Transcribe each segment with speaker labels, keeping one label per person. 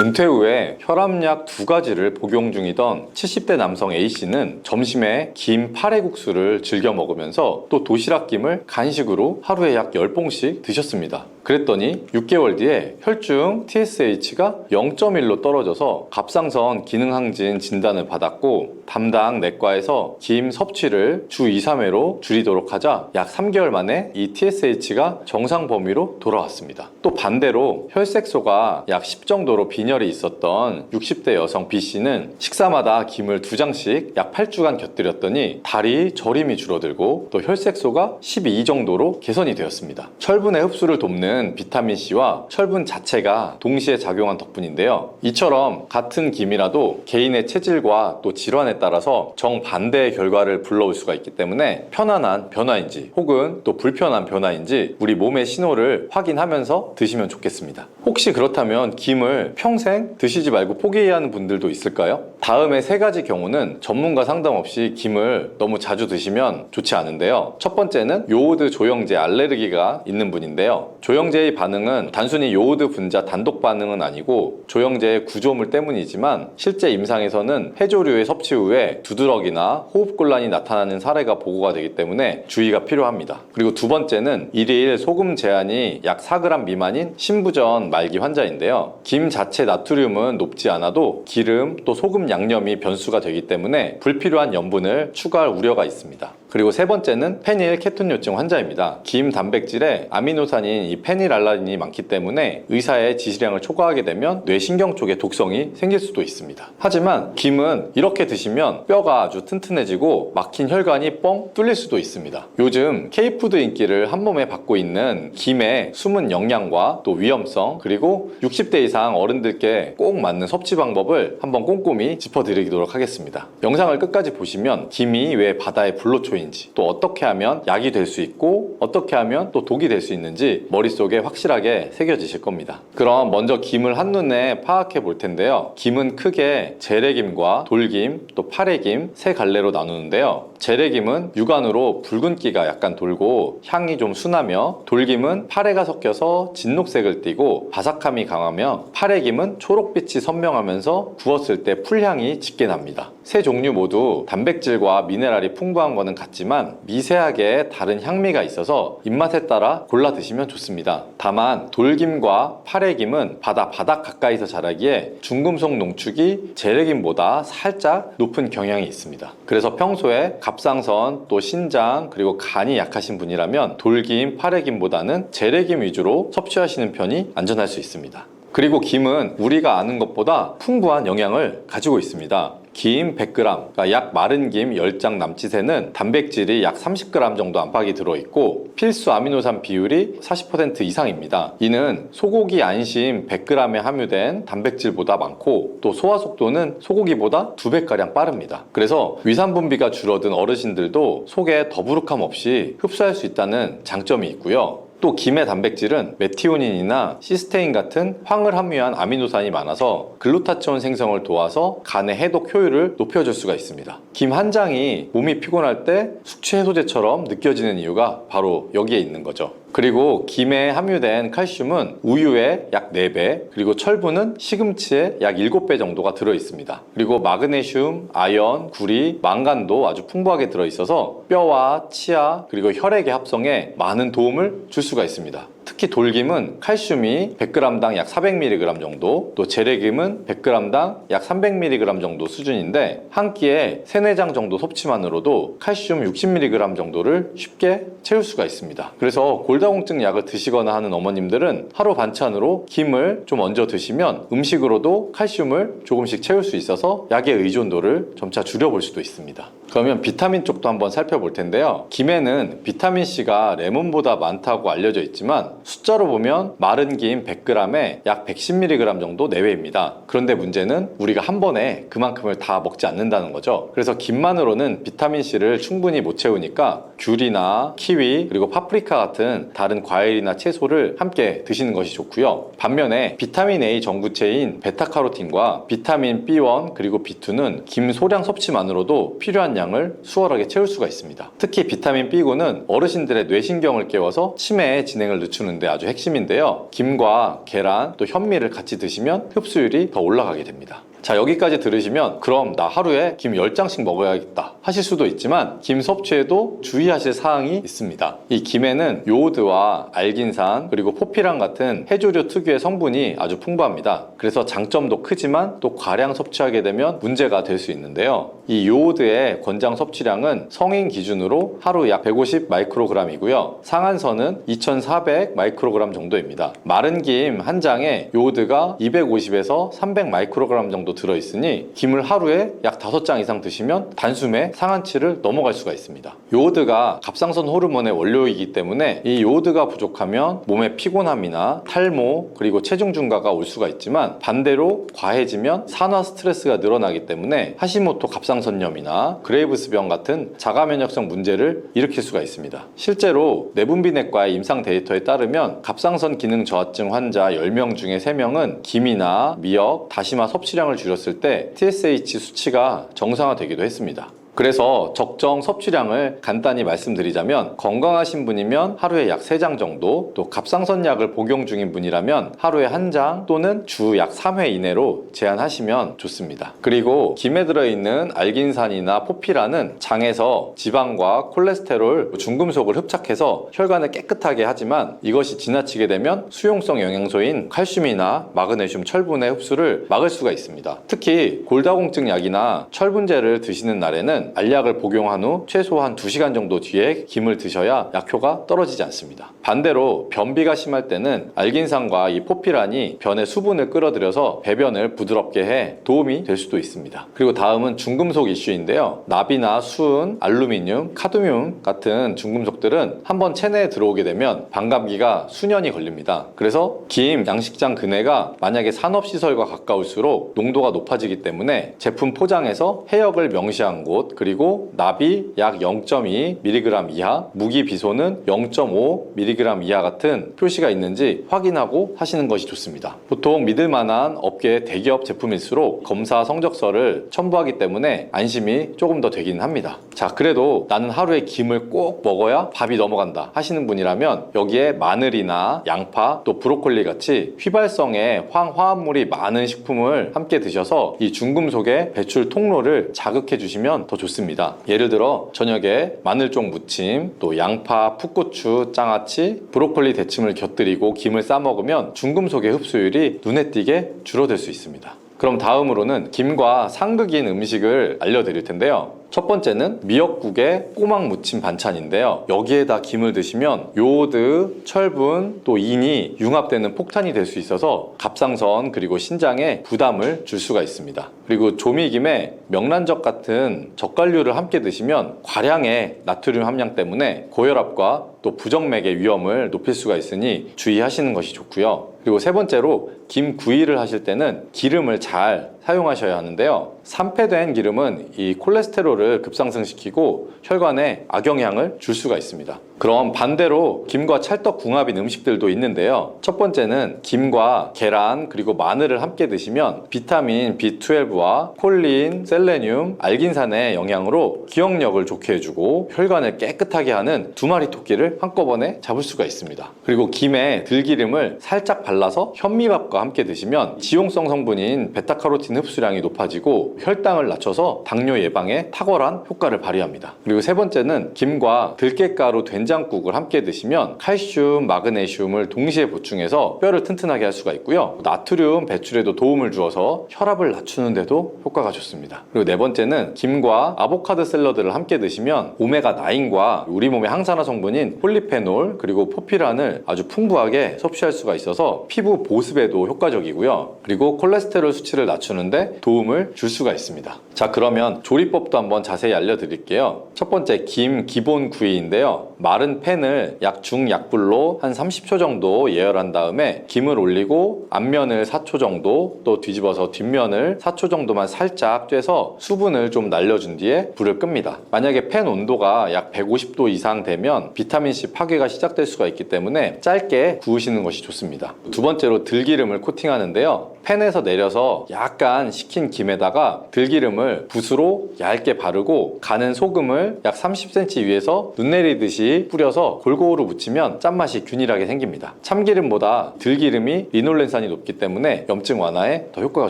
Speaker 1: 은퇴 후에 혈압약 2가지를 복용 중이던 70대 남성 A씨는 점심에 김 파래국수를 즐겨 먹으면서 또 도시락김을 간식으로 하루에 약 10봉씩 드셨습니다. 그랬더니 6개월 뒤에 혈중 TSH가 0.1로 떨어져서 갑상선 기능항진 진단을 받았고, 담당 내과에서 김 섭취를 주 2, 3회로 줄이도록 하자 약 3개월 만에 이 TSH가 정상 범위로 돌아왔습니다. 또 반대로 혈색소가 약 10 정도로 빈혈이 있었던 60대 여성 B씨는 식사마다 김을 2장씩 약 8주간 곁들였더니 다리 저림이 줄어들고 또 혈색소가 12 정도로 개선이 되었습니다. 철분의 흡수를 돕는 비타민C와 철분 자체가 동시에 작용한 덕분인데요. 이처럼 같은 김이라도 개인의 체질과 또 질환에 따라서 정반대의 결과를 불러올 수가 있기 때문에 편안한 변화인지 혹은 또 불편한 변화인지 우리 몸의 신호를 확인하면서 드시면 좋겠습니다. 혹시 그렇다면 김을 평생 드시지 말고 포기해야 하는 분들도 있을까요? 다음에 3가지 경우는 전문가 상담 없이 김을 너무 자주 드시면 좋지 않은데요. 첫 번째는 요오드 조영제 알레르기가 있는 분인데요. 조영제의 반응은 단순히 요오드 분자 단독 반응은 아니고 조영제의 구조물 때문이지만 실제 임상에서는 해조류의 섭취 후에 두드러기나 호흡곤란이 나타나는 사례가 보고가 되기 때문에 주의가 필요합니다. 그리고 두 번째는 일일 소금 제한이 약 4g 미만인 신부전 말기 환자인데요. 김 자체 나트륨은 높지 않아도 기름 또 소금 양념이 변수가 되기 때문에 불필요한 염분을 추가할 우려가 있습니다. 그리고 세 번째는 페닐 케톤요증 환자입니다. 김 단백질에 아미노산인 이 페닐알라닌이 많기 때문에 의사의 지시량을 초과하게 되면 뇌신경 쪽에 독성이 생길 수도 있습니다. 하지만 김은 이렇게 드시면 뼈가 아주 튼튼해지고 막힌 혈관이 뻥 뚫릴 수도 있습니다. 요즘 K푸드 인기를 한몸에 받고 있는 김의 숨은 영양과 또 위험성, 그리고 60대 이상 어른들께 꼭 맞는 섭취 방법을 한번 꼼꼼히 짚어드리도록 하겠습니다. 영상을 끝까지 보시면 김이 왜 바다의 불로초인지, 또 어떻게 하면 약이 될 수 있고 어떻게 하면 또 독이 될 수 있는지 머릿속에 확실하게 새겨지실 겁니다. 그럼 먼저 김을 한눈에 파악해 볼 텐데요. 김은 크게 재래김과 돌김, 또 파래김 3갈래로 나누는데요. 재래김은 육안으로 붉은기가 약간 돌고 향이 좀 순하며, 돌김은 파래가 섞여서 진녹색을 띠고 바삭함이 강하며, 파래김은 초록빛이 선명하면서 구웠을 때 풀향이 짙게 납니다. 3종류 모두 단백질과 미네랄이 풍부한 것은 같지만 미세하게 다른 향미가 있어서 입맛에 따라 골라 드시면 좋습니다. 다만 돌김과 파래김은 바다 바닥 가까이서 자라기에 중금속 농축이 재래김보다 살짝 높은 경향이 있습니다. 그래서 평소에 갑상선, 또 신장, 그리고 간이 약하신 분이라면 돌김, 파래김보다는 재래김 위주로 섭취하시는 편이 안전할 수 있습니다. 그리고 김은 우리가 아는 것보다 풍부한 영양을 가지고 있습니다. 김 100g, 그러니까 약 마른 김 10장 남짓에는 단백질이 약 30g 정도 안팎이 들어있고 필수 아미노산 비율이 40% 이상입니다. 이는 소고기 안심 100g에 함유된 단백질보다 많고 또 소화 속도는 소고기보다 2배가량 빠릅니다. 그래서 위산 분비가 줄어든 어르신들도 속에 더부룩함 없이 흡수할 수 있다는 장점이 있고요. 또 김의 단백질은 메티오닌이나 시스테인 같은 황을 함유한 아미노산이 많아서 글루타치온 생성을 도와서 간의 해독 효율을 높여줄 수가 있습니다. 김 한 장이 몸이 피곤할 때 숙취 해소제처럼 느껴지는 이유가 바로 여기에 있는 거죠. 그리고 김에 함유된 칼슘은 우유의 약 4배, 그리고 철분은 시금치의 약 7배 정도가 들어있습니다. 그리고 마그네슘, 아연, 구리, 망간도 아주 풍부하게 들어있어서 뼈와 치아, 그리고 혈액의 합성에 많은 도움을 줄 수가 있습니다. 특히 돌김은 칼슘이 100g당 약 400mg 정도, 또 재래김은 100g당 약 300mg 정도 수준인데 한 끼에 3-4장 정도 섭취만으로도 칼슘 60mg 정도를 쉽게 채울 수가 있습니다. 그래서 골다공증 약을 드시거나 하는 어머님들은 하루 반찬으로 김을 좀 얹어 드시면 음식으로도 칼슘을 조금씩 채울 수 있어서 약의 의존도를 점차 줄여볼 수도 있습니다. 그러면 비타민 쪽도 한번 살펴볼 텐데요. 김에는 비타민C가 레몬보다 많다고 알려져 있지만 숫자로 보면 마른 김 100g에 약 110mg 정도 내외입니다. 그런데 문제는 우리가 한 번에 그만큼을 다 먹지 않는다는 거죠. 그래서 김만으로는 비타민C를 충분히 못 채우니까 귤이나 키위, 그리고 파프리카 같은 다른 과일이나 채소를 함께 드시는 것이 좋고요. 반면에 비타민 A 전구체인 베타카로틴과 비타민 B1 그리고 B2는 김 소량 섭취만으로도 필요한 양을 수월하게 채울 수가 있습니다. 특히 비타민 B군은 어르신들의 뇌신경을 깨워서 치매 진행을 늦추는데 아주 핵심인데요. 김과 계란 또 현미를 같이 드시면 흡수율이 더 올라가게 됩니다. 자, 여기까지 들으시면 그럼 나 하루에 김 10장씩 먹어야겠다 하실 수도 있지만 김 섭취에도 주의하실 사항이 있습니다. 이 김에는 요오드와 알긴산 그리고 포피란 같은 해조류 특유의 성분이 아주 풍부합니다. 그래서 장점도 크지만 또 과량 섭취하게 되면 문제가 될 수 있는데요. 이 요오드의 권장 섭취량은 성인 기준으로 하루 약 150 마이크로그램이고요. 상한선은 2400 마이크로그램 정도입니다. 마른 김 한 장에 요오드가 250에서 300 마이크로그램 정도 들어있으니 김을 하루에 약 5장 이상 드시면 단숨에 상한치를 넘어갈 수가 있습니다. 요오드가 갑상선 호르몬의 원료이기 때문에 이 요오드가 부족하면 몸의 피곤함이나 탈모 그리고 체중 증가가 올 수가 있지만 반대로 과해지면 산화 스트레스가 늘어나기 때문에 하시모토 갑상선염이나 그레이브스병 같은 자가면역성 문제를 일으킬 수가 있습니다. 실제로 내분비내과의 임상 데이터에 따르면 갑상선 기능 저하증 환자 10명 중에 3명은 김이나 미역, 다시마 섭취량을 줄였을 때 TSH 수치가 정상화되기도 했습니다. 그래서 적정 섭취량을 간단히 말씀드리자면 건강하신 분이면 하루에 약 3장 정도, 또 갑상선약을 복용 중인 분이라면 하루에 1장 또는 주 약 3회 이내로 제한하시면 좋습니다. 그리고 김에 들어있는 알긴산이나 포피라는 장에서 지방과 콜레스테롤, 중금속을 흡착해서 혈관을 깨끗하게 하지만 이것이 지나치게 되면 수용성 영양소인 칼슘이나 마그네슘, 철분의 흡수를 막을 수가 있습니다. 특히 골다공증 약이나 철분제를 드시는 날에는 알약을 복용한 후 최소한 2시간 정도 뒤에 김을 드셔야 약효가 떨어지지 않습니다. 반대로 변비가 심할 때는 알긴산과 이 포피란이 변의 수분을 끌어들여서 배변을 부드럽게 해 도움이 될 수도 있습니다. 그리고 다음은 중금속 이슈인데요. 납이나 수은, 알루미늄, 카드뮴 같은 중금속들은 한번 체내에 들어오게 되면 반감기가 수년이 걸립니다. 그래서 김, 양식장 근해가 만약에 산업시설과 가까울수록 농도가 높아지기 때문에 제품 포장에서 해역을 명시한 곳 그리고 납이 약 0.2mg 이하, 무기 비소는 0.5mg 이하 같은 표시가 있는지 확인하고 하시는 것이 좋습니다. 보통 믿을 만한 업계의 대기업 제품일수록 검사 성적서를 첨부하기 때문에 안심이 조금 더 되긴 합니다. 자, 그래도 나는 하루에 김을 꼭 먹어야 밥이 넘어간다 하시는 분이라면 여기에 마늘이나 양파 또 브로콜리 같이 휘발성의 황화합물이 많은 식품을 함께 드셔서 이 중금속의 배출 통로를 자극해 주시면 더 좋습니다. 예를 들어 저녁에 마늘종 무침, 또 양파, 풋고추, 장아찌, 브로콜리 데침을 곁들이고 김을 싸 먹으면 중금속의 흡수율이 눈에 띄게 줄어들 수 있습니다. 그럼 다음으로는 김과 상극인 음식을 알려드릴 텐데요. 첫 번째는 미역국에 꼬막 무침 반찬인데요. 여기에다 김을 드시면 요오드, 철분, 또 인이 융합되는 폭탄이 될 수 있어서 갑상선 그리고 신장에 부담을 줄 수가 있습니다. 그리고 조미김에 명란젓 같은 젓갈류를 함께 드시면 과량의 나트륨 함량 때문에 고혈압과 또 부정맥의 위험을 높일 수가 있으니 주의하시는 것이 좋고요. 그리고 세 번째로 김구이를 하실 때는 기름을 잘 사용하셔야 하는데요. 산패된 기름은 이 콜레스테롤을 급상승시키고 혈관에 악영향을 줄 수가 있습니다. 그럼 반대로 김과 찰떡궁합인 음식들도 있는데요. 첫 번째는 김과 계란 그리고 마늘을 함께 드시면 비타민 B12와 콜린, 셀레늄, 알긴산의 영향으로 기억력을 좋게 해주고 혈관을 깨끗하게 하는 2마리 토끼를 한꺼번에 잡을 수가 있습니다. 그리고 김에 들기름을 살짝 발라서 현미밥과 함께 드시면 지용성 성분인 베타카로틴 흡수량이 높아지고 혈당을 낮춰서 당뇨 예방에 탁월한 효과를 발휘합니다. 그리고 세 번째는 김과 들깨가루 된장국을 함께 드시면 칼슘, 마그네슘을 동시에 보충해서 뼈를 튼튼하게 할 수가 있고요. 나트륨 배출에도 도움을 주어서 혈압을 낮추는 데도 효과가 좋습니다. 그리고 네 번째는 김과 아보카도 샐러드를 함께 드시면 오메가9과 우리 몸의 항산화 성분인 폴리페놀 그리고 포피란을 아주 풍부하게 섭취할 수가 있어서 피부 보습에도 효과적이고요. 그리고 콜레스테롤 수치를 낮추는데 도움을 줄 수가 있습니다. 자, 그러면 조리법도 한번 자세히 알려드릴게요. 첫 번째, 김 기본 구이인데요. 마른 팬을 약 중약불로 한 30초 정도 예열한 다음에 김을 올리고 앞면을 4초 정도 또 뒤집어서 뒷면을 4초 정도만 살짝 쬐서 수분을 좀 날려준 뒤에 불을 끕니다. 만약에 팬 온도가 약 150도 이상 되면 비타민C 파괴가 시작될 수가 있기 때문에 짧게 구우시는 것이 좋습니다. 두 번째로 들기름을 코팅하는데요. 팬에서 내려서 약간 식힌 김에다가 들기름을 붓으로 얇게 바르고 가는 소금을 약 30cm 위에서 눈 내리듯이 뿌려서 골고루 묻히면 짠맛이 균일하게 생깁니다. 참기름보다 들기름이 리놀렌산이 높기 때문에 염증 완화에 더 효과가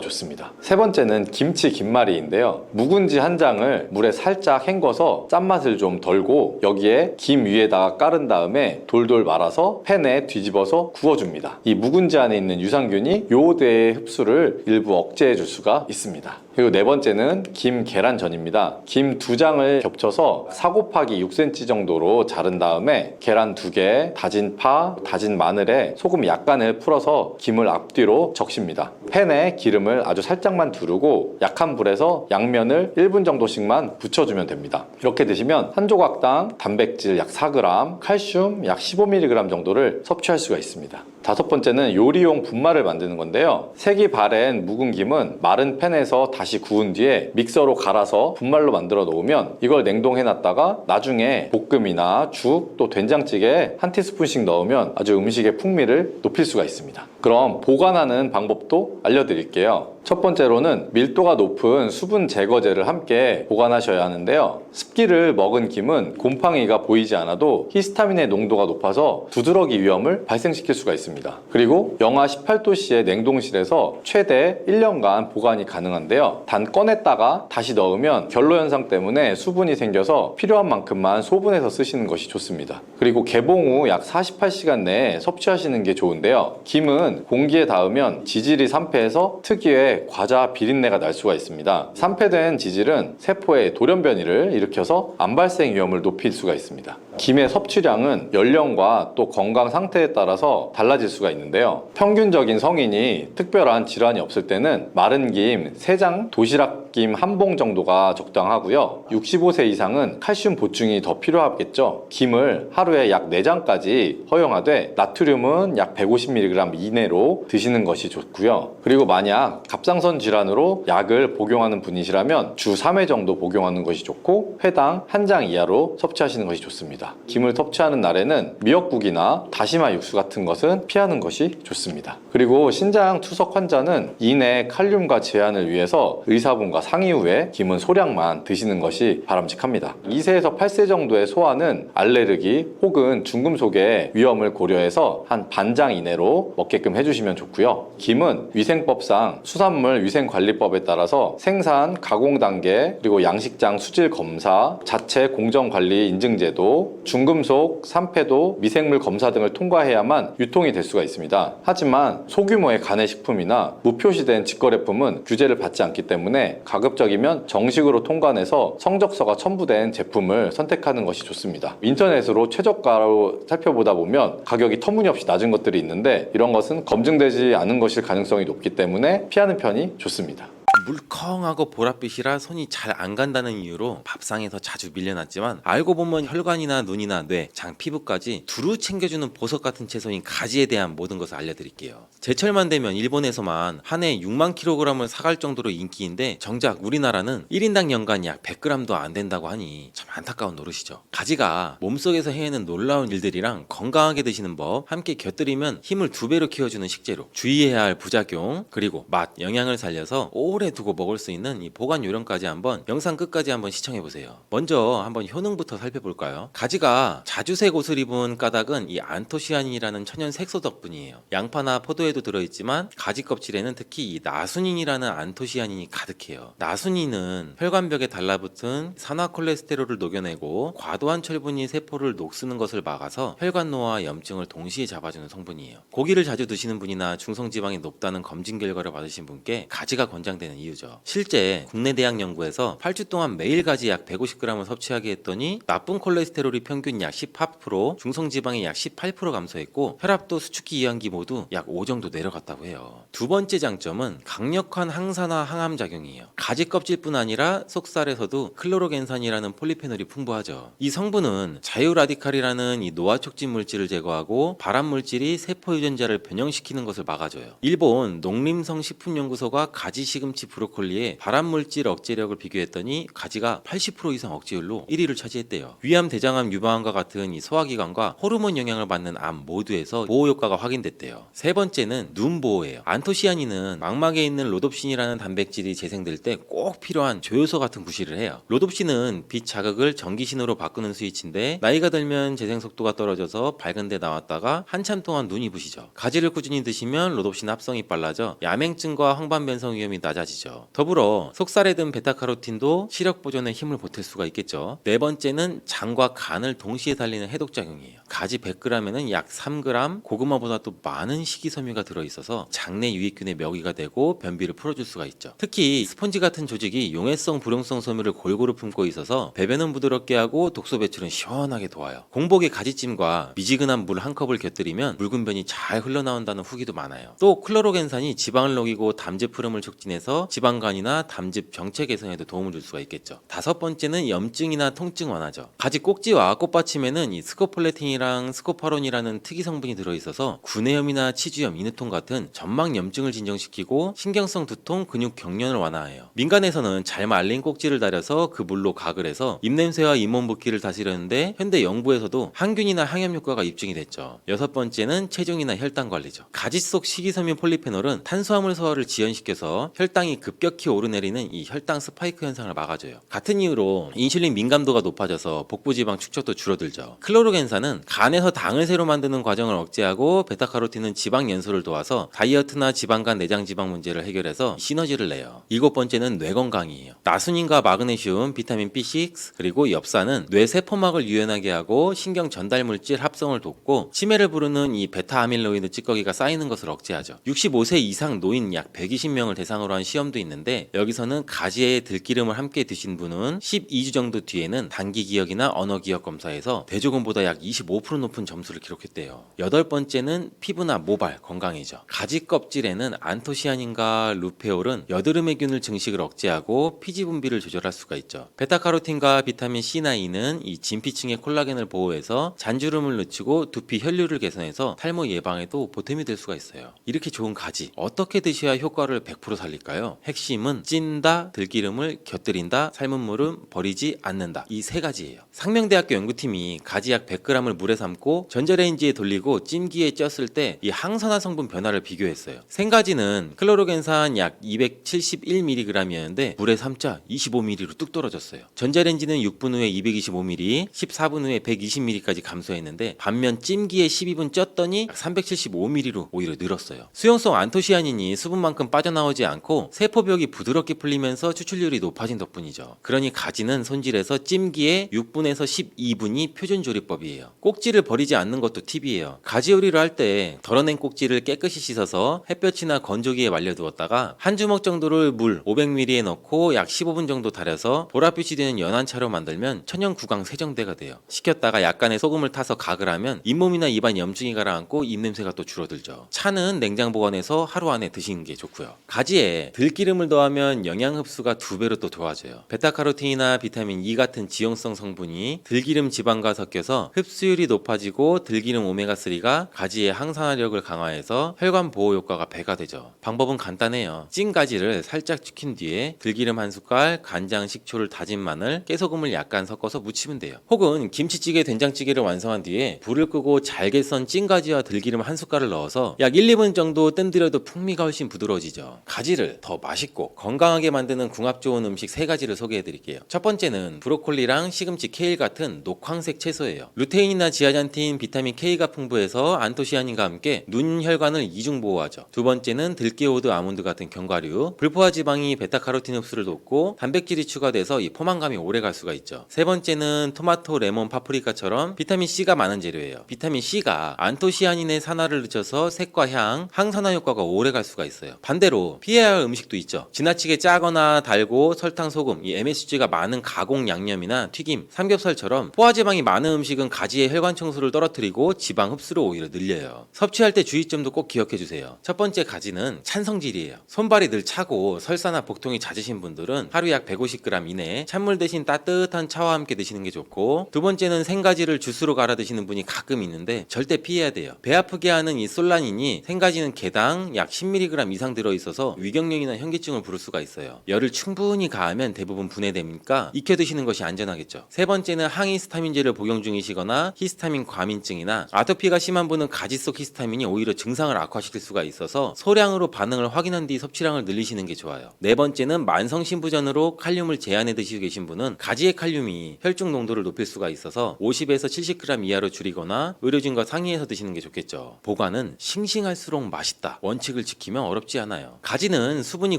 Speaker 1: 좋습니다. 세 번째는 김치 김말이인데요. 묵은지 한 장을 물에 살짝 헹궈서 짠맛을 좀 덜고 여기에 김 위에다가 깔은 다음에 돌돌 말아서 팬에 뒤집어서 구워줍니다. 이 묵은지 안에 있는 유산균이 요오드의 흡수를 일부 억제해 줄 수가 있습니다. 그리고 네 번째는 김 계란전입니다. 김 2장을 겹쳐서 4 곱하기 6cm 정도로 자른 다음에 계란 2개, 다진 파, 다진 마늘에 소금 약간을 풀어서 김을 앞뒤로 적십니다. 팬에 기름을 아주 살짝만 두르고 약한 불에서 양면을 1분 정도씩만 부쳐주면 됩니다. 이렇게 드시면 한 조각당 단백질 약 4g, 칼슘 약 15mg 정도를 섭취할 수가 있습니다. 다섯 번째는 요리용 분말을 만드는 건데요. 색이 바랜 묵은 김은 마른 팬에서 다시 구운 뒤에 믹서로 갈아서 분말로 만들어 놓으면 이걸 냉동해 놨다가 나중에 볶음이나 죽, 또 된장찌개에 한 티스푼씩 넣으면 아주 음식의 풍미를 높일 수가 있습니다. 그럼 보관하는 방법도 알려드릴게요. 첫 번째로는 밀도가 높은 수분 제거제를 함께 보관하셔야 하는데요. 습기를 먹은 김은 곰팡이가 보이지 않아도 히스타민의 농도가 높아서 두드러기 위험을 발생시킬 수가 있습니다. 그리고 영하 18도씨의 냉동실에서 최대 1년간 보관이 가능한데요. 단 꺼냈다가 다시 넣으면 결로 현상 때문에 수분이 생겨서 필요한 만큼만 소분해서 쓰시는 것이 좋습니다. 그리고 개봉 후 약 48시간 내에 섭취하시는 게 좋은데요. 김은 공기에 닿으면 지질이 산패해서 특유의 과자 비린내가 날 수가 있습니다. 산패된 지질은 세포에 돌연변이를 일으켜서 암 발생 위험을 높일 수가 있습니다. 김의 섭취량은 연령과 또 건강 상태에 따라서 달라질 수가 있는데요. 평균적인 성인이 특별한 질환이 없을 때는 마른 김 3장, 도시락 김 1봉 정도가 적당하고요. 65세 이상은 칼슘 보충이 더 필요하겠죠. 김을 하루에 약 4장까지 허용하되 나트륨은 약 150mg 이내로 드시는 것이 좋고요. 그리고 만약 갑상선 질환으로 약을 복용하는 분이시라면 주 3회 정도 복용하는 것이 좋고 회당 1장 이하로 섭취하시는 것이 좋습니다. 김을 섭취하는 날에는 미역국이나 다시마 육수 같은 것은 피하는 것이 좋습니다. 그리고 신장 투석 환자는 이내 칼륨과 제한을 위해서 의사분과 상의 후에 김은 소량만 드시는 것이 바람직합니다. 2세에서 8세 정도의 소아는 알레르기 혹은 중금속의 위험을 고려해서 한 반장 이내로 먹게끔 해주시면 좋고요. 김은 위생법상 수산물 위생관리법에 따라서 생산, 가공 단계, 그리고 양식장 수질 검사, 자체 공정관리 인증제도, 중금속, 산패도, 미생물 검사 등을 통과해야만 유통이 될 수가 있습니다. 하지만 소규모의 간해식품이나 무표시된 직거래품은 규제를 받지 않기 때문에 가급적이면 정식으로 통관해서 성적서가 첨부된 제품을 선택하는 것이 좋습니다. 인터넷으로 최저가로 살펴보다 보면 가격이 터무니없이 낮은 것들이 있는데 이런 것은 검증되지 않은 것일 가능성이 높기 때문에 피하는 편이 좋습니다.
Speaker 2: 물컹하고 보랏빛이라 손이 잘 안 간다는 이유로 밥상에서 자주 밀려났지만 알고 보면 혈관이나 눈이나 뇌, 장, 피부까지 두루 챙겨주는 보석 같은 채소인 가지에 대한 모든 것을 알려드릴게요. 제철만 되면 일본에서만 한 해 6만 kg을 사갈 정도로 인기인데 정작 우리나라는 1인당 연간 약 100g도 안 된다고 하니 참 안타까운 노릇이죠. 가지가 몸속에서 해내는 놀라운 일들이랑 건강하게 드시는 법 함께 곁들이면 힘을 2배로 키워주는 식재료, 주의해야 할 부작용, 그리고 맛, 영양을 살려서 오래 두고 먹을 수 있는 이 보관 요령까지 한번 영상 끝까지 한번 시청해보세요. 먼저 한번 효능부터 살펴볼까요? 가지가 자주색 옷을 입은 까닭은 이 안토시아닌이라는 천연 색소 덕분이에요. 양파나 포도에도 들어있지만 가지 껍질에는 특히 이 나수닌이라는 안토시아닌이 가득해요. 나수닌은 혈관벽에 달라붙은 산화 콜레스테롤을 녹여내고 과도한 철분이 세포를 녹쓰는 것을 막아서 혈관노화와 염증을 동시에 잡아주는 성분이에요. 고기를 자주 드시는 분이나 중성지방이 높다는 검진 결과를 받으신 분께 가지가 권장되는 이유죠. 실제 국내 대학 연구에서 8주 동안 매일 가지 약 150g을 섭취하게 했더니 나쁜 콜레스테롤이 평균 약 18%, 중성지방이 약 18% 감소했고 혈압도 수축기 이완기 모두 약 5 정도 내려갔다고 해요. 두 번째 장점은 강력한 항산화 항암 작용이에요. 가지 껍질뿐 아니라 속살에서도 클로로겐산이라는 폴리페놀이 풍부하죠. 이 성분은 자유라디칼이라는 이 노화 촉진 물질을 제거하고 발암 물질이 세포 유전자를 변형시키는 것을 막아줘요. 일본 농림성 식품연구소가 가지 시금치 시금치, 브로콜리의 발암물질 억제력을 비교했더니 가지가 80% 이상 억제율로 1위를 차지했대요. 위암, 대장암, 유방암과 같은 이 소화기관과 호르몬 영향을 받는 암 모두에서 보호 효과가 확인됐대요. 세 번째는 눈 보호예요. 안토시아닌은 망막에 있는 로놉신이라는 단백질이 재생될 때 꼭 필요한 조효소 같은 구실을 해요. 로놉신은 빛 자극을 전기 신호로 바꾸는 스위치인데 나이가 들면 재생 속도가 떨어져서 밝은 데 나왔다가 한참 동안 눈이 부시죠. 가지를 꾸준히 드시면 로놉신 합성이 빨라져 야맹증과 황반변성 위험이 낮아지죠. 더불어 속살에 든 베타카로틴도 시력 보존에 힘을 보탤 수가 있겠죠. 네 번째는 장과 간을 동시에 살리는 해독작용이에요. 가지 100g에는 약 3g, 고구마보다 또 많은 식이섬유가 들어있어서 장내 유익균의 먹이가 되고 변비를 풀어줄 수가 있죠. 특히 스펀지 같은 조직이 용해성, 불용성 섬유를 골고루 품고 있어서 배변은 부드럽게 하고 독소 배출은 시원하게 도와요. 공복에 가지찜과 미지근한 물 한 컵을 곁들이면 묽은 변이 잘 흘러나온다는 후기도 많아요. 또 클로로겐산이 지방을 녹이고 담즙 흐름을 촉진해서 지방간이나 담즙 정체 개선에도 도움을 줄 수가 있겠죠. 다섯 번째는 염증이나 통증 완화죠. 가지 꼭지와 꽃받침에는 이 스코폴레틴이랑 스코파론이라는 특이 성분이 들어있어서 구내염이나 치주염, 인후통 같은 점막 염증을 진정시키고 신경성 두통, 근육 경련을 완화해요. 민간에서는 잘 말린 꼭지를 달여서 그 물로 각을 해서 입냄새와 잇몸 붓기를 다스리는데 현대 영부에서도 항균이나 항염 효과가 입증이 됐죠. 여섯 번째는 체중이나 혈당 관리죠. 가지 속 식이섬유 폴리페놀은 탄수화물 소화를 지연시켜서 혈당이 급격히 오르내리는 이 혈당 스파이크 현상을 막아줘요. 같은 이유로 인슐린 민감도가 높아져서 복부지방 축적도 줄어들죠. 클로로겐산은 간에서 당을 새로 만드는 과정을 억제하고 베타카로틴은 지방 연소를 도와서 다이어트나 지방간 내장 지방 문제를 해결해서 시너지를 내요. 일곱 번째는 뇌 건강이에요. 나순인과 마그네슘, 비타민 B6 그리고 엽산은 뇌 세포막을 유연하게 하고 신경 전달 물질 합성을 돕고 치매를 부르는 이 베타 아밀로이드 찌꺼기가 쌓이는 것을 억제하죠. 65세 이상 노인 약 120명을 대상으로 한 시험도 있는데 여기서는 가지에 들기름을 함께 드신 분은 12주 정도 뒤에는 단기 기억이나 언어 기억 검사에서 대조군보다 약 25% 높은 점수를 기록했대요. 여덟 번째는 피부나 모발 건강이죠. 가지 껍질에는 안토시아닌과 루페올은 여드름의 균을 증식을 억제하고 피지 분비를 조절할 수가 있죠. 베타카로틴과 비타민 C나 E는 이 진피층의 콜라겐을 보호해서 잔주름을 늦추고 두피 혈류를 개선해서 탈모 예방에도 보탬이 될 수가 있어요. 이렇게 좋은 가지 어떻게 드셔야 효과를 100% 살릴까요? 핵심은 찐다, 들기름을 곁들인다, 삶은 물은 버리지 않는다. 이 세 가지예요. 상명대학교 연구팀이 가지 약 100g을 물에 삶고 전자레인지에 돌리고 찜기에 쪘을 때 이 항산화 성분 변화를 비교했어요. 생가지는 클로로겐산 약 271mg이었는데 물에 삶자 25mg로 뚝 떨어졌어요. 전자레인지는 6분 후에 225mg, 14분 후에 120mg까지 감소했는데 반면 찜기에 12분 쪘더니 375mg로 오히려 늘었어요. 수용성 안토시아닌이 수분만큼 빠져나오지 않고 세포벽이 부드럽게 풀리면서 추출률이 높아진 덕분이죠. 그러니 가지는 손질해서 찜기에 6분에서 12분이 표준 조리법이에요. 꼭지를 버리지 않는 것도 팁이에요. 가지 요리를 할 때 덜어낸 꼭지를 깨끗이 씻어서 햇볕이나 건조기에 말려두었다가 한 주먹 정도를 물 500ml에 넣고 약 15분 정도 달여서 보랏빛이 되는 연한 차로 만들면 천연 구강 세정대가 돼요. 식혔다가 약간의 소금을 타서 각을 하면 잇몸이나 입안 염증이 가라앉고 입냄새가 또 줄어들죠. 차는 냉장 보관해서 하루 안에 드시는 게 좋고요. 가지에 들기름을 더하면 영양 흡수가 2배로 또 좋아져요. 베타카로틴이나 비타민 E 같은 지용성 성분이 들기름 지방과 섞여서 흡수율이 높아지고 들기름 오메가3가 가지의 항산화력을 강화해서 혈관 보호 효과가 배가 되죠. 방법은 간단해요. 찐 가지를 살짝 죽인 뒤에 들기름 한 숟갈, 간장, 식초를 다진 마늘, 깨소금을 약간 섞어서 무치면 돼요. 혹은 김치찌개, 된장찌개를 완성한 뒤에 불을 끄고 잘게 썬 찐 가지와 들기름 한 숟갈을 넣어서 약 1, 2분 정도 뜸들여도 풍미가 훨씬 부드러워지죠. 가지를 더 맛있고 건강하게 만드는 궁합 좋은 음식 3가지를 소개해 드릴게요. 첫 번째는 브로콜리랑 시금치, 케일 같은 녹황색 채소예요. 루테인이나 지아잔틴, 비타민 K가 풍부해서 안토시아닌과 함께 눈 혈관을 이중 보호하죠. 두 번째는 들깨우드, 아몬드 같은 견과류, 불포화 지방이 베타카로틴 흡수를 돕고 단백질이 추가돼서 이 포만감이 오래 갈 수가 있죠. 세 번째는 토마토, 레몬, 파프리카처럼 비타민 C가 많은 재료예요. 비타민 C가 안토시아닌의 산화를 늦춰서 색과 향, 항산화 효과가 오래 갈 수가 있어요. 반대로 피해야 할 음식도 있죠. 지나치게 짜거나 달고 설탕, 소금, 이 MSG가 많은 가공 양념이나 튀김, 삼겹살처럼 포화지방이 많은 음식은 가지의 혈관 청소를 떨어뜨리고 지방 흡수를 오히려 늘려요. 섭취할 때 주의점도 꼭 기억해 주세요. 첫 번째 가지는 찬성질이에요. 손발이 늘 차고 설사나 복통이 잦으신 분들은 하루 약 150g 이내에 찬물 대신 따뜻한 차와 함께 드시는 게 좋고, 두 번째는 생가지를 주스로 갈아 드시는 분이 가끔 있는데 절대 피해야 돼요. 배 아프게 하는 이 솔라닌이 생가지는 개당 약 10mg 이상 들어있어서 위경련이나 혈변이나 현기증을 부를 수가 있어요. 열을 충분히 가하면 대부분 분해되니까 익혀 드시는 것이 안전하겠죠. 세 번째는 항히스타민제를 복용 중이시거나 히스타민 과민증이나 아토피가 심한 분은 가지 속 히스타민이 오히려 증상을 악화시킬 수가 있어서 소량으로 반응을 확인한 뒤 섭취량을 늘리시는 게 좋아요. 네 번째는 만성 신부전으로 칼륨을 제한해 드시고 계신 분은 가지의 칼륨이 혈중 농도를 높일 수가 있어서 50에서 70g 이하로 줄이거나 의료진과 상의해서 드시는 게 좋겠죠. 보관은 싱싱할수록 맛있다 원칙을 지키면 어렵지 않아요. 가지는 수분이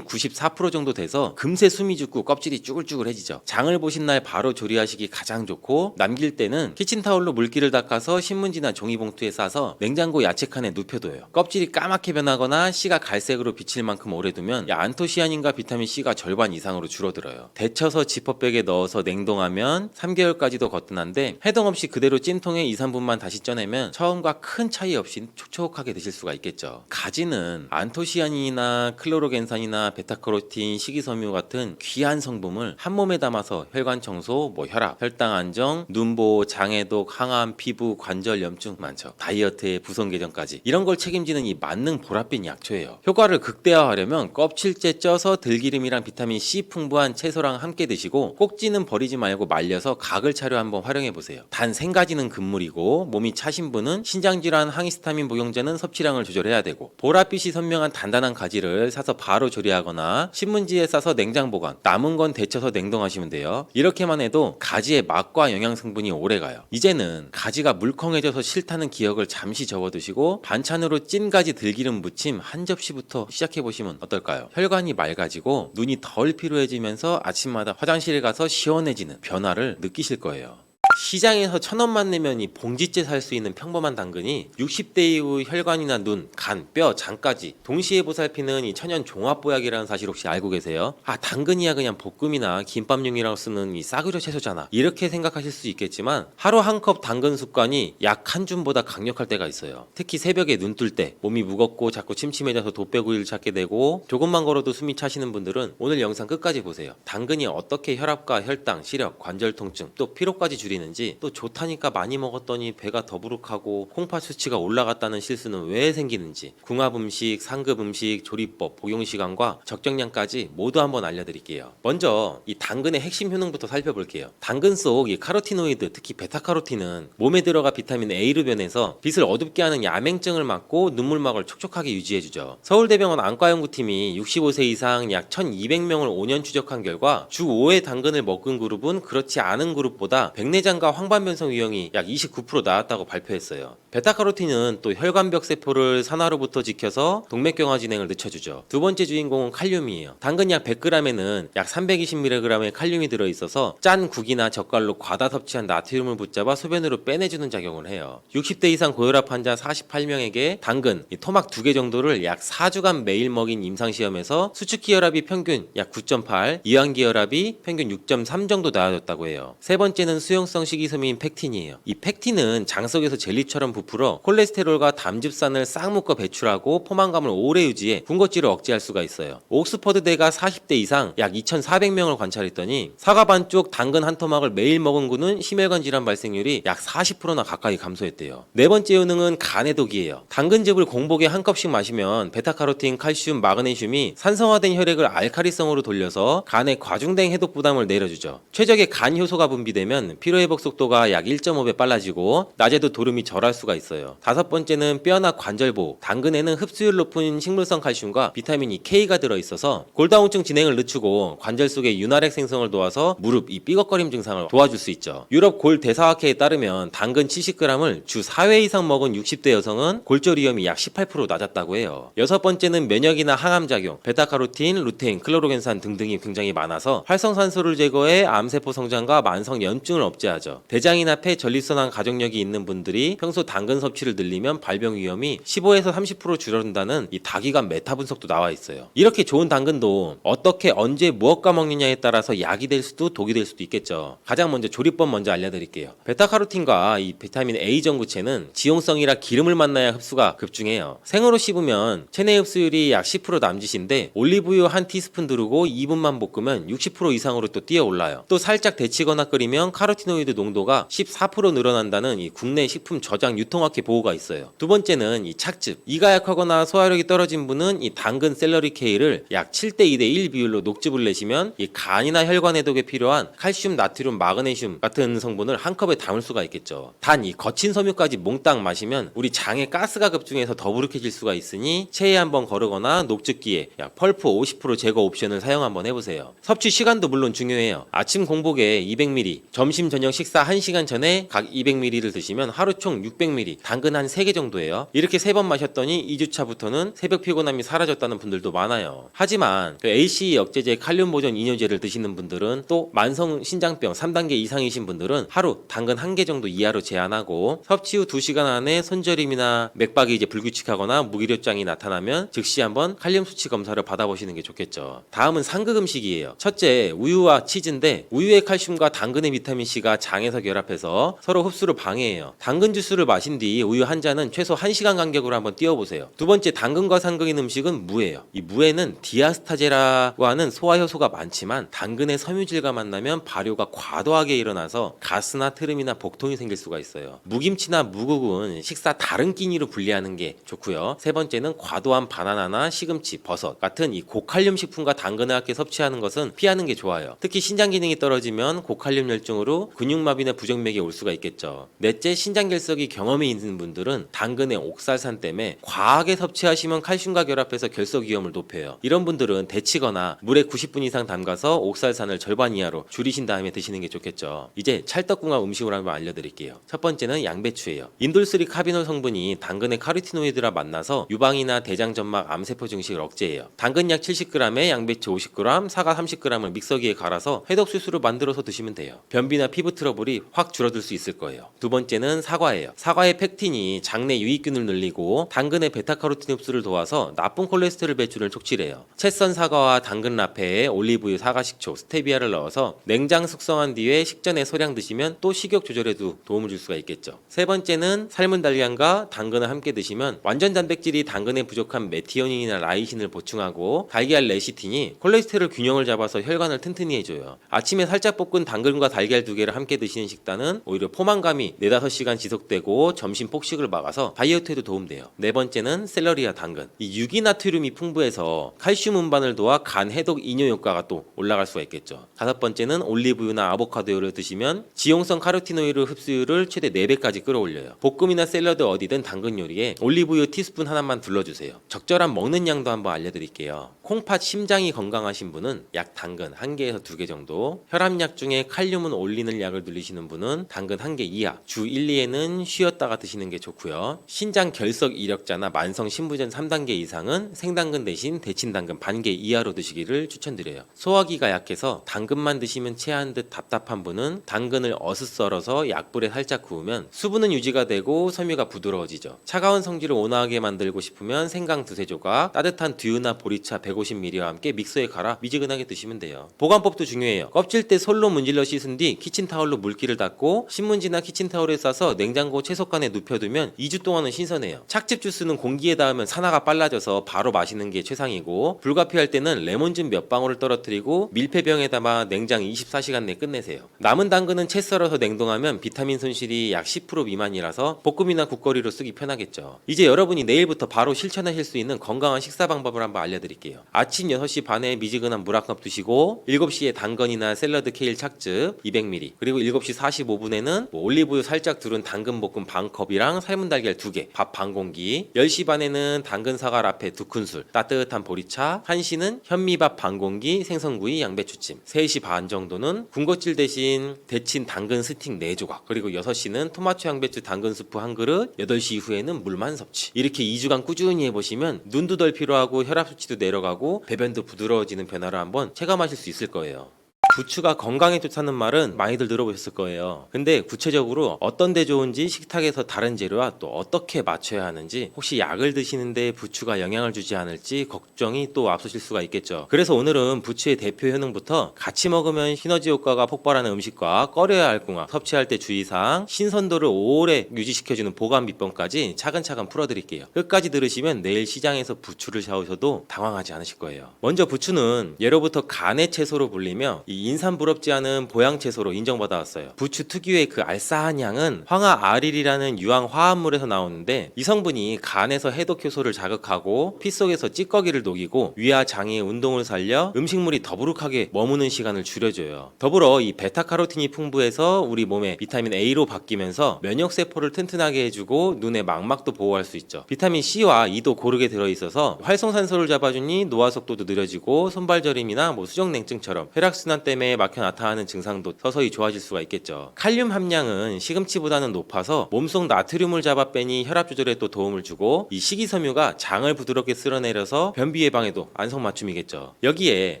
Speaker 2: 94% 정도 돼서 금세 숨이 죽고 껍질이 쭈글쭈글해지죠. 장을 보신 날 바로 조리하시기 가장 좋고, 남길 때는 키친타올로 물기를 닦아서 신문지나 종이봉투에 싸서 냉장고 야채칸에 눕혀둬요. 껍질이 까맣게 변하거나 씨가 갈색으로 비칠 만큼 오래 두면 안토시아닌과 비타민C가 절반 이상으로 줄어들어요. 데쳐서 지퍼백에 넣어서 냉동하면 3개월까지도 거뜬한데, 해동 없이 그대로 찜통에 2, 3분만 다시 쪄내면 처음과 큰 차이 없이 촉촉하게 드실 수가 있겠죠. 가지는 안토시아닌이나 클로로겐산이나 베타카로틴, 식이섬유 같은 귀한 성분을 한 몸에 담아서 혈관 청소, 혈압, 혈당 안정, 눈보, 장해독, 항암, 피부, 관절 염증 많죠. 다이어트에 부성 개정까지 이런 걸 책임지는 이 만능 보랏빛 약초예요. 효과를 극대화하려면 껍질째 쪄서 들기름이랑 비타민 C 풍부한 채소랑 함께 드시고, 꼭지는 버리지 말고 말려서 각을 차려 한번 활용해 보세요. 단 생가지는 금물이고, 몸이 차신 분은 신장질환 항히스타민 복용자는 섭취량을 조절해야 되고, 보랏빛이 선명한 단단한 가지를 사서 바로 조리하거나 신문지에 싸서 냉장 보관, 남은 건 데쳐서 냉동하시면 돼요. 이렇게만 해도 가지의 맛과 영양 성분이 오래가요. 이제는 가지가 물컹해져서 싫다는 기억을 잠시 접어두시고, 반찬으로 찐 가지 들기름 무침 한 접시부터 시작해보시면 어떨까요? 혈관이 맑아지고 눈이 덜 피로해지면서 아침마다 화장실에 가서 시원해지는 변화를 느끼실 거예요. 시장에서 1,000원만 내면 이 봉지째 살 수 있는 평범한 당근이 60대 이후 혈관이나 눈, 간, 뼈, 장까지 동시에 보살피는 이 천연 종합보약이라는 사실 혹시 알고 계세요? 당근이야 그냥 볶음이나 김밥용이라고 쓰는 이 싸구려 채소잖아, 이렇게 생각하실 수 있겠지만, 하루 한 컵 당근 습관이 약 한 줌보다 강력할 때가 있어요. 특히 새벽에 눈 뜰 때 몸이 무겁고 자꾸 침침해져서 돛배구이를 찾게 되고 조금만 걸어도 숨이 차시는 분들은 오늘 영상 끝까지 보세요. 당근이 어떻게 혈압과 혈당, 시력, 관절 통증, 또 피로까지 줄이는지, 또 좋다니까 많이 먹었더니 배가 더부룩하고 콩팥 수치가 올라갔다는 실수는 왜 생기는지, 궁합 음식, 상급 음식, 조리법, 복용 시간과 적정량까지 모두 한번 알려드릴게요. 먼저 이 당근의 핵심 효능부터 살펴볼게요. 당근 속 이 카로티노이드, 특히 베타카로틴은 몸에 들어가 비타민 A로 변해서 빛을 어둡게 하는 야맹증을 막고 눈물막을 촉촉하게 유지해주죠. 서울대병원 안과연구팀이 65세 이상 약 1200명을 5년 추적한 결과 주 5회 당근을 먹은 그룹은 그렇지 않은 그룹보다 백내장과 황반변성 유형이 약 29% 나았다고 발표했어요. 베타카로틴은 또 혈관벽 세포를 산화로부터 지켜서 동맥경화 진행을 늦춰주죠. 두 번째 주인공은 칼륨이에요. 당근 약 100g에는 약 320mg의 칼륨이 들어있어서 짠 국이나 젓갈로 과다 섭취한 나트륨을 붙잡아 소변으로 빼내주는 작용을 해요. 60대 이상 고혈압 환자 48명에게 당근, 토막 2개 정도를 약 4주간 매일 먹인 임상시험에서 수축기 혈압이 평균 약 9.8, 이완기 혈압이 평균 6.3 정도 나아졌다고 해요. 세 번째는 수용성 식이섬유인 펙틴이에요. 이 펙틴은 장 속에서 젤리처럼 부풀어 콜레스테롤과 담즙산을 싹 묶어 배출하고 포만감을 오래 유지해 군것질을 억제할 수가 있어요. 옥스퍼드대가 40대 이상 약 2,400명을 관찰했더니 사과 반쪽, 당근 한 토막을 매일 먹은 군은 심혈관 질환 발생률이 약 40%나 가까이 감소했대요. 네 번째 효능은 간해독이에요. 당근즙을 공복에 한 컵씩 마시면 베타카로틴, 칼슘, 마그네슘이 산성화된 혈액을 알카리성으로 돌려서 간의 과중된 해독 부담을 내려주죠. 최적의 간 효소가 분비되면 피로회복 속도가 약 1.5배 빨라지고 낮에도 도름이 절할 수가 있어요. 다섯 번째는 뼈나 관절 보호. 당근에는 흡수율 높은 식물성 칼슘과 비타민 K가 들어있어서 골다공증 진행을 늦추고 관절 속의 윤활액 생성을 도와서 무릎, 이 삐걱거림 증상을 도와줄 수 있죠. 유럽 골 대사학회에 따르면 당근 70g을 주 4회 이상 먹은 60대 여성은 골절 위험이 약 18% 낮았다고 해요. 여섯 번째는 면역이나 항암 작용. 베타카로틴, 루테인, 클로로겐산 등등이 굉장히 많아서 활성산소를 제거해 암세포 성장과 만성 염증을 억제하죠. 대장이나 폐 전립선암 가족력이 있는 분들이 평소 당근 섭취를 늘리면 발병 위험이 15에서 30% 줄어든다는 이 다기관 메타 분석도 나와 있어요. 이렇게 좋은 당근도 어떻게 언제 무엇과 먹느냐에 따라서 약이 될 수도 독이 될 수도 있겠죠. 가장 먼저 조리법 먼저 알려드릴게요. 베타카로틴과 이 비타민 A 전구체는 지용성이라 기름을 만나야 흡수가 급중해요. 생으로 씹으면 체내 흡수율이 약 10% 남짓인데 올리브유 한 티스푼 두르고 2분만 볶으면 60% 이상으로 또 뛰어 올라요. 또 살짝 데치거나 끓이면 카로티노이드 농도가 14% 늘어난다는 이 국내 식품 저장 유통 유통학회 보고가 있어요. 두 번째는 이 착즙. 이가 약하거나 소화력이 떨어진 분은 이 당근 샐러리 K를 약 7대 2대 1 비율로 녹즙을 내시면 이 간이나 혈관 해독에 필요한 칼슘, 나트륨, 마그네슘 같은 성분을 한 컵에 담을 수가 있겠죠. 단 이 거친 섬유까지 몽땅 마시면 우리 장에 가스가 급증해서 더부룩해질 수가 있으니 체에 한번 거르거나 녹즙기에 약 펄프 50% 제거 옵션을 사용 한번 해보세요. 섭취 시간도 물론 중요해요. 아침 공복에 200ml, 점심 저녁 식사 1시간 전에 각 200ml를 드시면 하루 총 600ml, 당근 한 3개 정도예요. 이렇게 3번 마셨더니 2주차부터는 새벽 피곤함이 사라졌다는 분들도 많아요. 하지만 ACE 억제제 칼륨 보존 이뇨제를 드시는 분들은 또 만성 신장병 3단계 이상이신 분들은 하루 당근 1개 정도 이하로 제한하고 섭취 후 2시간 안에 손저림이나 맥박이 불규칙하거나 무기력장이 나타나면 즉시 한번 칼륨 수치 검사를 받아보시는 게 좋겠죠. 다음은 상극 음식이에요. 첫째, 우유와 치즈인데 우유의 칼슘과 당근의 비타민C가 장에서 결합해서 서로 흡수를 방해해요. 당근 주스를 마신 뒤 우유 한 잔은 최소 1시간 간격으로 한번 띄워보세요. 두 번째, 당근과 상극인 음식은 무예요. 이 무에는 디아스타제라고 하는 소화 효소가 많지만 당근의 섬유질과 만나면 발효가 과도하게 일어나서 가스나 트름이나 복통이 생길 수가 있어요. 무김치나 무국은 식사 다른 끼니로 분리하는 게 좋고요. 세 번째는 과도한 바나나나 시금치, 버섯 같은 이 고칼륨 식품과 당근을 함께 섭취하는 것은 피하는 게 좋아요. 특히 신장 기능이 떨어지면 고칼륨 혈증으로 근육마비나 부정맥이 올 수가 있겠죠. 넷째, 신장 결석이 경험이 있는 분들은 당근의 옥살산 때문에 과하게 섭취하시면 칼슘과 결합해서 결석 위험을 높여요. 이런 분들은 데치거나 물에 90분 이상 담가서 옥살산을 절반 이하로 줄이신 다음에 드시는 게 좋겠죠. 이제 찰떡궁합 음식으로 한번 알려드릴게요. 첫 번째는 양배추예요. 인돌3 카비놀 성분이 당근의 카로티노이드와 만나서 유방이나 대장 점막 암세포 증식을 억제해요. 당근 약 70g에 양배추 50g, 사과 30g을 믹서기에 갈아서 해독수수로 만들어서 드시면 돼요. 변비나 피부 트러블이 확 줄어들 수 있을 거예요. 두 번째는 사과예요. 사과의 펙틴이 장내 유익균을 늘리고 당근의 베타카로틴 흡수를 도와서 나쁜 콜레스테롤 배출을 촉진해요. 채 썬 사과와 당근 라페에 올리브유, 사과식초, 스테비아를 넣어서 냉장 숙성한 뒤에 식전에 소량 드시면 또 식욕 조절에도 도움을 줄 수가 있겠죠. 세 번째는 삶은 달걀과 당근을 함께 드시면 완전 단백질이 당근에 부족한 메티오닌이나 라이신을 보충하고 달걀 레시틴이 콜레스테롤 균형을 잡아서 혈관을 튼튼히 해줘요. 아침에 살짝 볶은 당근과 달걀 2개를 함께 드시는 식단은 오히려 포만감이 4-5시간 지속되고 점심 폭식을 막아서 다이어트에도 도움돼요. 네 번째는 샐러리와 당근. 이 유기나트륨이 풍부해서 칼슘 운반을 도와 간 해독 이뇨 효과가 또 올라갈 수가 있겠죠. 다섯 번째는 올리브유나 아보카도유를 드시면 지용성 카로티노이드 흡수율을 최대 4배까지 끌어올려요. 볶음이나 샐러드 어디든 당근 요리에 올리브유 티스푼 하나만 둘러주세요. 적절한 먹는 양도 한번 알려드릴게요. 콩팥 심장이 건강하신 분은 약 당근 1개에서 2개 정도, 혈압약 중에 칼륨은 올리는 약을 늘리시는 분은 당근 1개 이하, 주 1, 2회는 쉬었다가 드시는 게 좋고요. 신장 결석 이력자나 만성 신부전 3단계 이상은 생당근 대신 데친당근 1/2개 이하로 드시기를 추천드려요. 소화기가 약해서 당근만 드시면 체한 듯 답답한 분은 당근을 어슷 썰어서 약불에 살짝 구우면 수분은 유지가 되고 섬유가 부드러워지죠. 차가운 성질을 온화하게 만들고 싶으면 생강 2-3조각, 따뜻한 두유나 보리차 150ml와 함께 믹서에 갈아 미지근하게 드시면 돼요. 보관법도 중요해요. 껍질때 솔로 문질러 씻은 뒤 키친타올로 물기를 닦고 신문지나 키친타올에 싸서 냉장고 채소칸에 눕혀두면 2주 동안은 신선해요. 착즙 주스는 공기에 닿으면 산화가 빨라져서 바로 마시는 게 최상이고, 불가피할 때는 레몬즙 몇 방울을 떨어뜨리고 밀폐병에 담아 냉장 24시간 내 끝내세요. 남은 당근은 채 썰어서 냉동하면 비타민 손실이 약 10% 미만이라서 볶음이나 국거리로 쓰기 편하겠죠. 이제 여러분이 내일부터 바로 실천하실 수 있는 건강한 식사 방법을 한번 알려드릴게요. 아침 6시 반에 미지근한 물 한 컵 드시고 7시에 당근이나 샐러드 케일 착즙 200ml, 그리고 7시 45분에는 올리브유 살짝 두른 당근 볶음 반컵이랑 삶은 달걀 2개, 밥 반 공기, 10시 반에는 당근 사과 라페 2큰술, 따뜻한 보리차, 1시는 현미밥 반 공기, 생선구이, 양배추찜, 3시 반 정도는 군것질 대신 데친 당근 스틱 4조각, 그리고 6시는 토마토 양배추 당근 수프 1그릇, 8시 이후에는 물만 섭취. 이렇게 2주간 꾸준히 해보시면 눈도 덜 피로하고 혈압 수치도 내려가고 배변도 부드러워지는 변화를 한번 체감하실 수 있을 거예요. 부추가 건강에 좋다는 말은 많이들 들어보셨을 거예요. 근데 구체적으로 어떤 데 좋은지, 식탁에서 다른 재료와 또 어떻게 맞춰야 하는지, 혹시 약을 드시는데 부추가 영향을 주지 않을지 걱정이 또 앞서실 수가 있겠죠. 그래서 오늘은 부추의 대표 효능부터 같이 먹으면 시너지 효과가 폭발하는 음식과 꺼려야 할 궁합, 섭취할 때 주의사항, 신선도를 오래 유지시켜주는 보관 비법까지 차근차근 풀어드릴게요. 끝까지 들으시면 내일 시장에서 부추를 사오셔도 당황하지 않으실 거예요. 먼저 부추는 예로부터 간의 채소로 불리며 이 이 인삼 부럽지 않은 보양 채소로 인정받아왔어요. 부추 특유의 그 알싸한 향은 황화아릴이라는 유황 화합물에서 나오는데 이 성분이 간에서 해독 효소를 자극하고 피 속에서 찌꺼기를 녹이고 위와 장의 운동을 살려 음식물이 더부룩하게 머무는 시간을 줄여줘요. 더불어 이 베타카로틴이 풍부해서 우리 몸에 비타민 A로 바뀌면서 면역 세포를 튼튼하게 해주고 눈의 망막도 보호할 수 있죠. 비타민 C와 E도 고르게 들어있어서 활성산소를 잡아주니 노화 속도도 느려지고 손발저림이나 수족냉증처럼 혈액순환 때문에 막혀 나타나는 증상도 서서히 좋아질 수가 있겠죠. 칼륨 함량은 시금치보다는 높아서 몸속 나트륨을 잡아 빼니 혈압 조절에 또 도움을 주고 이 식이섬유가 장을 부드럽게 쓸어내려서 변비 예방에도 안성맞춤이겠죠. 여기에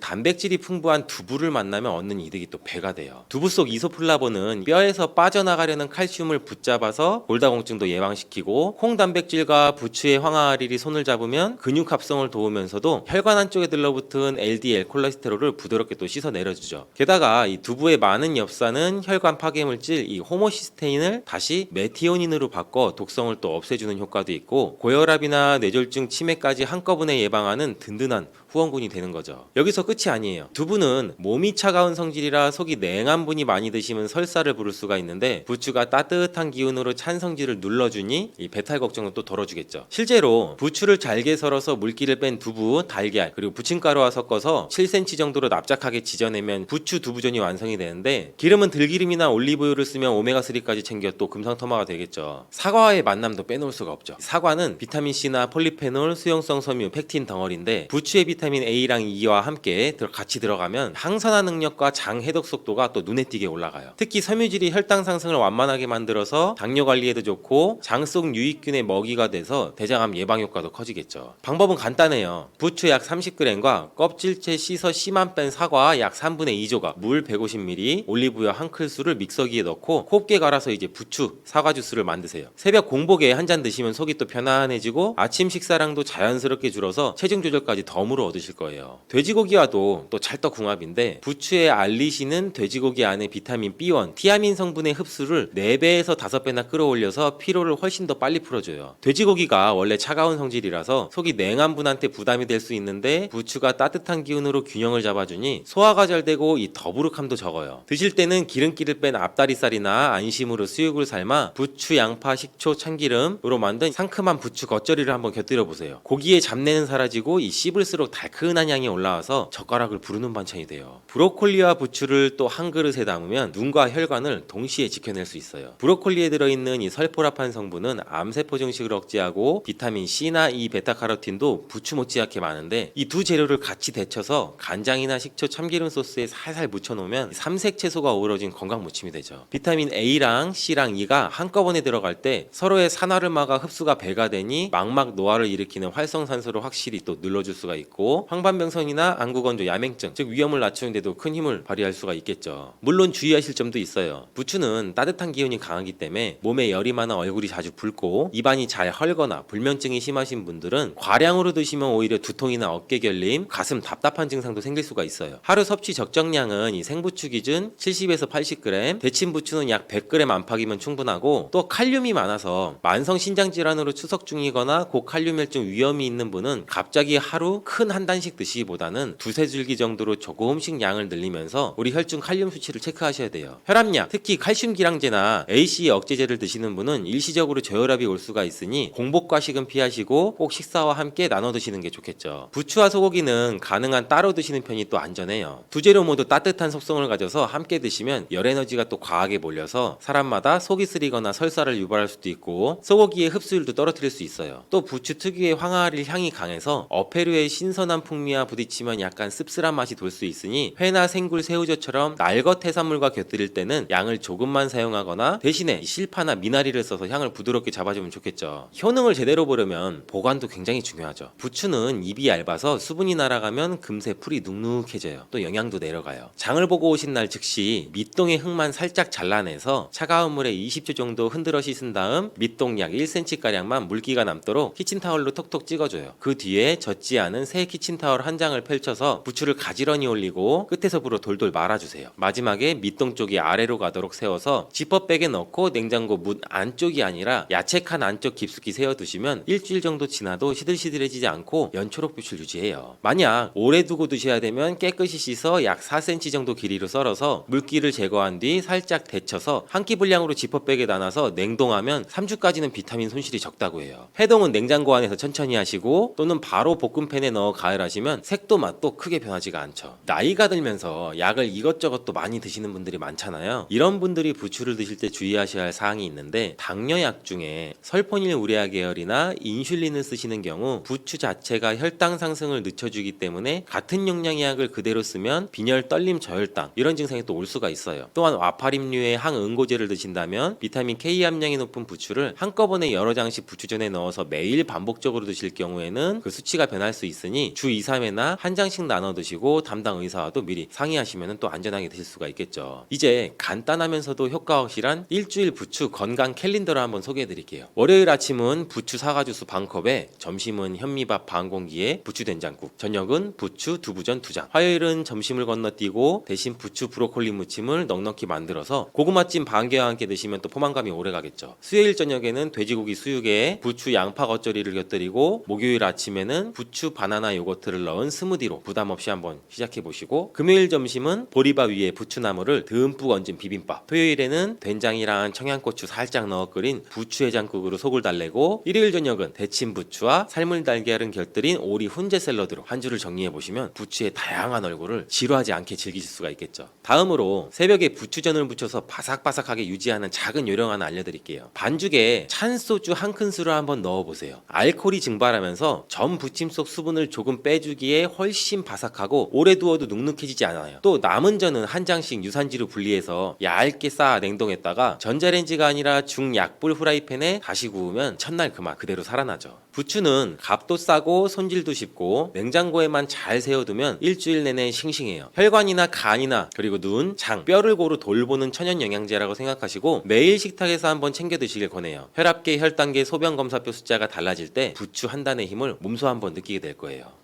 Speaker 2: 단백질이 풍부한 두부를 만나면 얻는 이득이 또 배가 돼요. 두부 속 이소플라본은 뼈에서 빠져나가려는 칼슘을 붙잡아서 골다공증도 예방시키고 콩 단백질과 부추의 황화아릴이 손을 잡으면 근육 합성을 도우면서도 혈관 안쪽에 들러붙은 LDL 콜레스테롤을 부드럽게 또 씻어 내려주죠. 게다가 이 두부의 많은 엽산은 혈관 파괴물질 이 호모시스테인을 다시 메티오닌으로 바꿔 독성을 또 없애주는 효과도 있고 고혈압이나 뇌졸중 치매까지 한꺼번에 예방하는 든든한 후원군이 되는 거죠. 여기서 끝이 아니에요. 두부는 몸이 차가운 성질이라 속이 냉한 분이 많이 드시면 설사를 부를 수가 있는데 부추가 따뜻한 기운으로 찬 성질을 눌러주니 이 배탈 걱정은 또 덜어주겠죠. 실제로 부추를 잘게 썰어서 물기를 뺀 두부, 달걀 그리고 부침가루와 섞어서 7cm 정도로 납작하게 지져내면 부추 두부전이 완성이 되는데 기름은 들기름이나 올리브유를 쓰면 오메가3까지 챙겨 또 금상첨화가 되겠죠. 사과와의 만남도 빼놓을 수가 없죠. 사과는 비타민C나 폴리페놀, 수용성 섬유, 펙틴 덩어리인데 부추의 비타민 A랑 E와 함께 같이 들어가면 항산화 능력과 장 해독 속도가 또 눈에 띄게 올라가요. 특히 섬유질이 혈당 상승을 완만하게 만들어서 당뇨 관리에도 좋고 장 속 유익균의 먹이가 돼서 대장암 예방 효과도 커지겠죠. 방법은 간단해요. 부추 약 30g과 껍질째 씻어 씨만 뺀 사과 약 3분의 2조각, 물 150ml, 올리브유 한 큰술을 믹서기에 넣고 곱게 갈아서 이제 부추, 사과 주스를 만드세요. 새벽 공복에 한 잔 드시면 속이 또 편안해지고 아침 식사량도 자연스럽게 줄어서 체중 조절까지 덤으로 얻으실 거예요. 돼지고기와도 또 찰떡궁합인데 부추의 알리신은 돼지고기 안에 비타민 B1, 티아민 성분의 흡수를 4배에서 5배나 끌어올려서 피로를 훨씬 더 빨리 풀어줘요. 돼지고기가 원래 차가운 성질이라서 속이 냉한 분한테 부담이 될 수 있는데 부추가 따뜻한 기운으로 균형을 잡아주니 소화가 잘 되고 이 더부룩함도 적어요. 드실 때는 기름기를 뺀 앞다리살이나 안심으로 수육을 삶아 부추, 양파, 식초, 참기름으로 만든 상큼한 부추 겉절이를 한번 곁들여 보세요. 고기의 잡내는 사라지고 이 씹을수록 달큰한 향이 올라와서 젓가락을 부르는 반찬이 돼요. 브로콜리와 부추를 또 한 그릇에 담으면 눈과 혈관을 동시에 지켜낼 수 있어요. 브로콜리에 들어있는 이 설포라판 성분은 암세포 증식을 억제하고 비타민 C나 E, 베타카로틴도 부추 못지않게 많은데 이 두 재료를 같이 데쳐서 간장이나 식초, 참기름 소스에 살살 묻혀놓으면 삼색 채소가 어우러진 건강 무침이 되죠. 비타민 A랑 C랑 E가 한꺼번에 들어갈 때 서로의 산화를 막아 흡수가 배가 되니 망막 노화를 일으키는 활성산소를 확실히 또 눌러줄 수가 있고 황반병선이나 안구건조, 야맹증 즉 위험을 낮추는데도 큰 힘을 발휘할 수가 있겠죠. 물론 주의하실 점도 있어요. 부추는 따뜻한 기운이 강하기 때문에 몸에 열이 많아 얼굴이 자주 붉고 입안이 잘 헐거나 불면증이 심하신 분들은 과량으로 드시면 오히려 두통이나 어깨 결림, 가슴 답답한 증상도 생길 수가 있어요. 하루 섭취 적정량은 이 생부추 기준 70에서 80g, 데친 부추는 약 100g 안팎이면 충분하고 또 칼륨이 많아서 만성 신장 질환으로 추석 중이거나 고칼륨혈증 위험이 있는 분은 갑자기 하루 큰 한 단씩 드시기보다는 두세 줄기 정도로 조금씩 양을 늘리면서 우리 혈중 칼륨 수치를 체크하셔야 돼요. 혈압약, 특히 칼슘 기량제나 ACE 억제제를 드시는 분은 일시적으로 저혈압이 올 수가 있으니 공복과식은 피하시고 꼭 식사와 함께 나눠 드시는 게 좋겠죠. 부추와 소고기는 가능한 따로 드시는 편이 또 안전해요. 두 재료 모두 따뜻한 속성을 가져서 함께 드시면 열 에너지가 또 과하게 몰려서 사람마다 속이 쓰리거나 설사를 유발할 수도 있고 소고기의 흡수율도 떨어뜨릴 수 있어요. 또 부추 특유의 황화아릴 향이 강해서 어패류의 신선한 풍미와 부딪히면 약간 씁쓸한 맛이 돌 수 있으니 회나 생굴, 새우젓처럼 날것 해산물과 곁들일 때는 양을 조금만 사용하거나 대신에 실파나 미나리를 써서 향을 부드럽게 잡아주면 좋겠죠. 효능을 제대로 보려면 보관도 굉장히 중요하죠. 부추는 잎이 얇아서 수분이 날아가면 금세 풀이 눅눅해져요. 또 영양도 내려가요. 장을 보고 오신 날 즉시 밑동의 흙만 살짝 잘라내서 차가운 물에 20초 정도 흔들어 씻은 다음 밑동 약 1cm가량만 물기가 남도록 키친타월로 톡톡 찍어줘요. 그 뒤에 젖지 않은 새 키친타월 한 장을 펼쳐서 부추를 가지런히 올리고 끝에서부로 돌돌 말아주세요. 마지막에 밑동 쪽이 아래로 가도록 세워서 지퍼백에 넣고 냉장고 문 안쪽이 아니라 야채 칸 안쪽 깊숙이 세워두시면 일주일 정도 지나도 시들시들해지지 않고 연초록 빛을 유지해요. 만약 오래 두고 드셔야 되면 깨끗이 씻어 약 4cm 정도 길이로 썰어서 물기를 제거한 뒤 살짝 데쳐서 한 끼 분량으로 지퍼백에 나눠서 냉동하면 3주까지는 비타민 손실이 적다고 해요. 해동은 냉장고 안에서 천천히 하시고 또는 바로 볶음팬에 넣어 가열하시면 색도 맛도 크게 변하지가 않죠. 나이가 들면서 약을 이것저것 또 많이 드시는 분들이 많잖아요. 이런 분들이 부추를 드실 때 주의하셔야 할 사항이 있는데 당뇨약 중에 설포닐 우레아 계열이나 인슐린을 쓰시는 경우 부추 자체가 혈당 상승을 늦춰주기 때문에 같은 용량의 약을 그대로 쓰면 빈혈, 떨림, 저혈당 이런 증상이 또 올 수가 있어요. 또한 와파림류의 항응고제를 드신다면 비타민 K 함량이 높은 부추를 한꺼번에 여러 장씩 부추전에 넣어서 매일 반복적으로 드실 경우에는 그 수치가 변할 수 있으니 주 2, 3회나 한 장씩 나눠 드시고 담당 의사와도 미리 상의하시면 또 안전하게 드실 수가 있겠죠. 이제 간단하면서도 효과 확실한 일주일 부추 건강 캘린더를 한번 소개해 드릴게요. 월요일 아침은 부추 사과주스 반컵에, 점심은 현미밥 반 공기에 부추 된장국, 저녁은 부추 두부전 2장, 화요일은 점심을 건너뛰고 대신 부추 브로콜리 무침을 넉넉히 만들어서 고구마찜 반 개와 함께 드시면 또 포만감이 오래 가겠죠. 수요일 저녁에는 돼지고기 수육에 부추 양파 겉절이를 곁들이고, 목요일 아침에는 부추 바나나 요거트를 넣은 스무디로 부담 없이 한번 시작해 보시고, 금요일 점심은 보리밥 위에 부추나물을 듬뿍 얹은 비빔밥, 토요일에는 된장이랑 청양고추 살짝 넣어 끓인 부추 해장국으로 속을 달래고, 일요일 저녁은 데친 부추와 삶은 달걀은 곁들인 오리 훈제 샐러드로 한 주를 정리해 보시면 부추의 다양한 얼굴을 지루하지 않게 즐기실 수가 있겠죠. 다음으로 새벽에 부추전을 부쳐서 바삭바삭하게 유지하는 작은 요령 하나 알려드릴게요. 반죽에 찬 소주 한 큰술을 한번 넣어보세요. 알코올이 증발하면서 전 부침 속 수분을 조금 빼주기에 훨씬 바삭하고 오래 두어도 눅눅해지지 않아요. 또 남은 전은 한 장씩 유산지로 분리해서 얇게 쌓아 냉동했다가 전자레인지가 아니라 중약불 후라이팬에 다시 구우면 첫날 그 맛 그대로 살아나죠. 부추는 값도 싸고 손질도 쉽고 냉장고에만 잘 세워두면 일주일 내내 싱싱해요. 혈관이나 간이나 그리고 눈, 장, 뼈를 고루 돌보는 천연 영양제라고 생각하시고 매일 식탁에서 한번 챙겨 드시길 권해요. 혈압계, 혈당계, 소변검사표 숫자가 달라질 때 부추 한 단의 힘을 몸소 한번 느끼게 될 거예요.